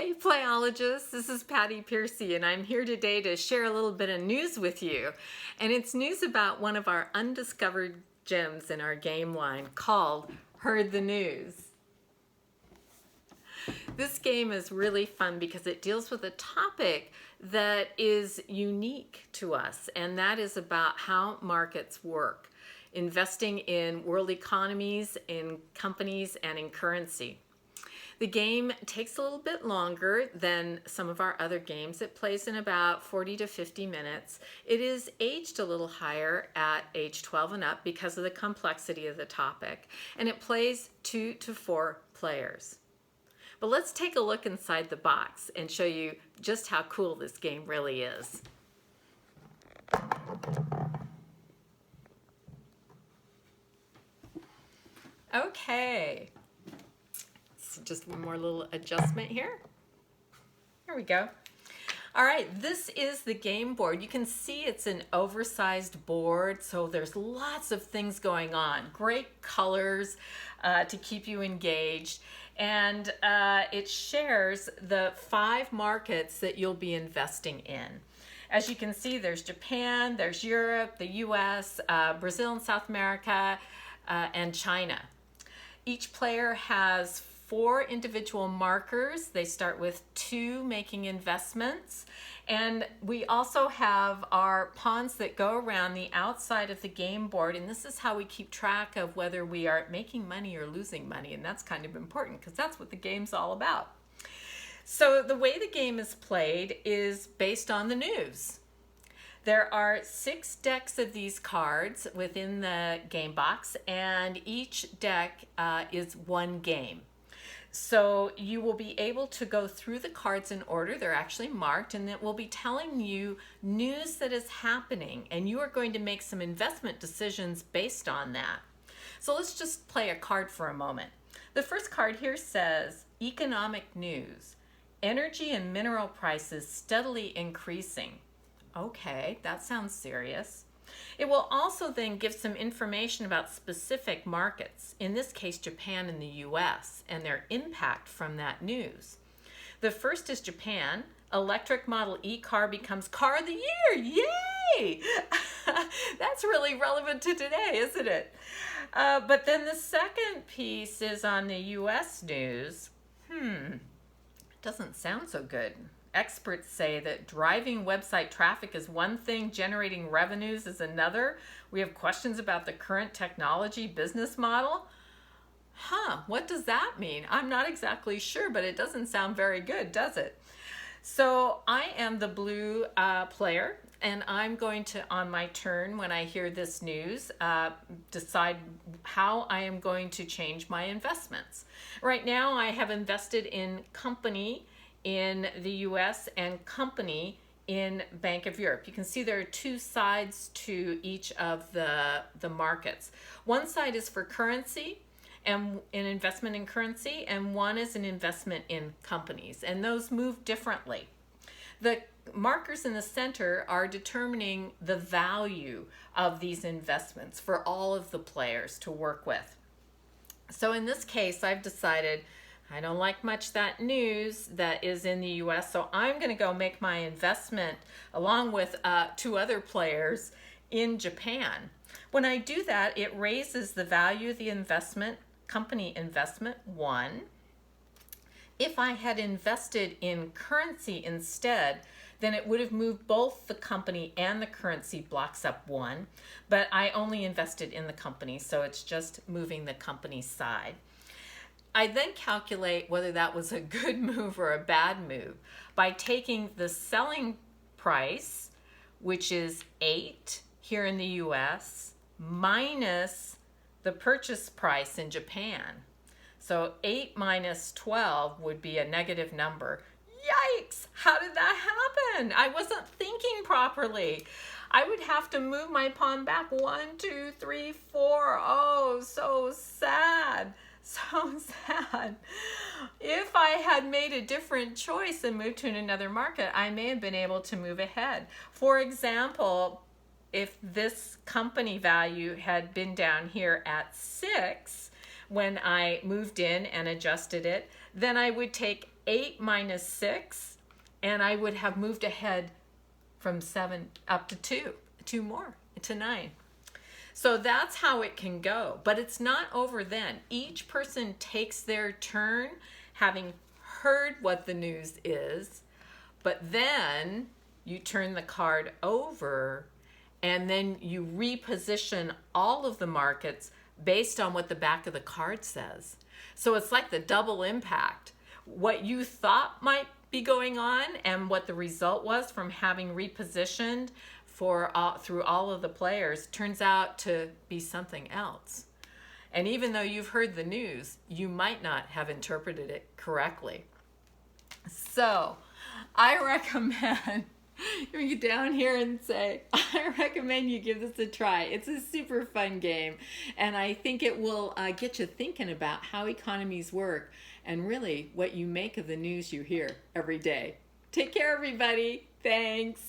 Hey Playologists, this is Patty Piercy and I'm here today to share a little bit of news with you. And it's news about one of our undiscovered gems in our game line called Heard the News. This game is really fun because it deals with a topic that is unique to us, and that is about how markets work, investing in world economies, in companies, and in currency. The game takes a little bit longer than some of our other games. It plays in about 40 to 50 minutes. It is aged a little higher at age 12 and up because of the complexity of the topic. And it plays 2 to 4 players. But let's take a look inside the box and show you just how cool this game really is. Okay. Just one more little adjustment here. There we go. All right, this is the game board. You can see it's an oversized board, so there's lots of things going on. Great colors to keep you engaged. And it shares the 5 markets that you'll be investing in. As you can see, there's Japan, there's Europe, the US, Brazil and South America, and China. Each player has 4 individual markers. They start with 2 making investments. And we also have our pawns that go around the outside of the game board. And this is how we keep track of whether we are making money or losing money. And that's kind of important because that's what the game's all about. So the way the game is played is based on the news. There are 6 decks of these cards within the game box, and each deck is 1 game. So you will be able to go through the cards in order. They're actually marked, and it will be telling you news that is happening, and you are going to make some investment decisions based on that. So let's just play a card for a moment. The first card here says, Economic News. Energy and mineral prices steadily increasing. Okay, that sounds serious. It will also then give some information about specific markets, in this case Japan and the US, and their impact from that news. The first is Japan. Electric Model E car becomes car of the year. Yay! That's really relevant to today, isn't it? But then the second piece is on the US news. Doesn't sound so good. Experts say that driving website traffic is one thing, generating revenues is another. We have questions about the current technology business model. What does that mean? I'm not exactly sure, but it doesn't sound very good, does it? So I am the blue player, and I'm going to, on my turn, when I hear this news, decide how I am going to change my investments. Right now, I have invested in company in the US and company in Bank of Europe. You can see there are 2 sides to each of the markets. One side is for currency and an investment in currency, and one is an investment in companies, and those move differently. The markers in the center are determining the value of these investments for all of the players to work with. So in this case, I've decided I don't like much that news that is in the US, so I'm going to go make my investment along with 2 other players in Japan. When I do that, it raises the value of the investment, company investment, 1. If I had invested in currency instead, then it would have moved both the company and the currency blocks up 1, but I only invested in the company, so it's just moving the company side. I then calculate whether that was a good move or a bad move by taking the selling price, which is 8 here in the US, minus the purchase price in Japan. So 8 minus 12 would be a negative number. Yikes! How did that happen? I wasn't thinking properly. I would have to move my pawn back 1, 2, 3, 4. Oh, so sad. So sad. If I had made a different choice and moved to another market, I may have been able to move ahead. For example, if this company value had been down here at 6, when I moved in and adjusted it, then I would take 8 minus 6, and I would have moved ahead from 7 up to 2 more, to 9. So that's how it can go. But it's not over then. Each person takes their turn having heard what the news is, but then you turn the card over and then you reposition all of the markets based on what the back of the card says. So it's like the double impact. What you thought might be going on and what the result was from having repositioned through all of the players turns out to be something else. And even though you've heard the news, you might not have interpreted it correctly. So I recommend you get down here and say, I recommend you give this a try. It's a super fun game, and I think it will get you thinking about how economies work and really what you make of the news you hear every day. Take care, everybody. Thanks.